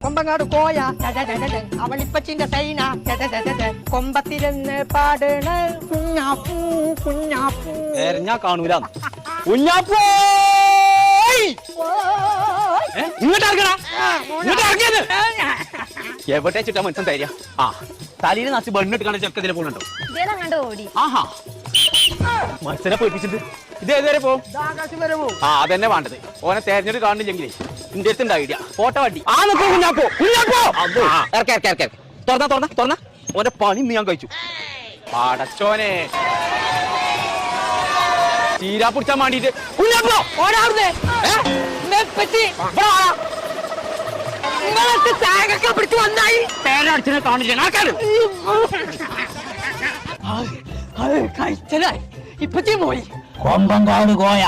കൊമ്പങ്ങാട് കോയ അവളിപ്പച്ചിന്റെ സൈന കൊമ്പത്തിരുന്ന് പാടണ കുഞ്ഞാപ്പൂ കുഞ്ഞാപ്പൂ ഞാൻ കാണൂല കുഞ്ഞാപ്പൂ ഇങ്ങോട്ട് ഇറങ്ങടാ ഇങ്ങോട്ട് ഇറങ്ങിയത് എവിടെ ചിട്ടാ മനസ്സിൽ തരിക ആ തലയിൽ നച്ച് ബണ്ണിട്ട് കാണാൻ ചെറുക്കതിലെ പോകുന്നുണ്ടോ ഓടി ആഹാ മനസ്സിനെ പേടിപ്പിച്ചിട്ട് ഇത് ഏതുവരെ പോകും ആ അതന്നെ വേണ്ടത് ഓനെ തെരഞ്ഞെടുത്ത് കാണില്ലെങ്കിലേ എന്റെ അടുത്തുണ്ട് ഐഡിയ ഫോട്ടോ വണ്ടി ആ നോക്കൂ കുഞ്ഞാപ്പോ കുഞ്ഞാപ്പോ ഇറക്കി തുറന്ന ഓന്റെ പണി ഇന്ന് ഞാൻ കഴിച്ചു പടച്ചോനെ ചീരാ പിടിച്ചാൻ വേണ്ടിട്ട് കുഞ്ഞാപ്പോ ഓടാറുന്നേ പിടിച്ചു വന്നായി പേരടിച്ചിനെ കാണില്ല കഴിച്ചലായി ഇപ്പച്ചി പോയി കൊമ്പങ്കാട് കോയ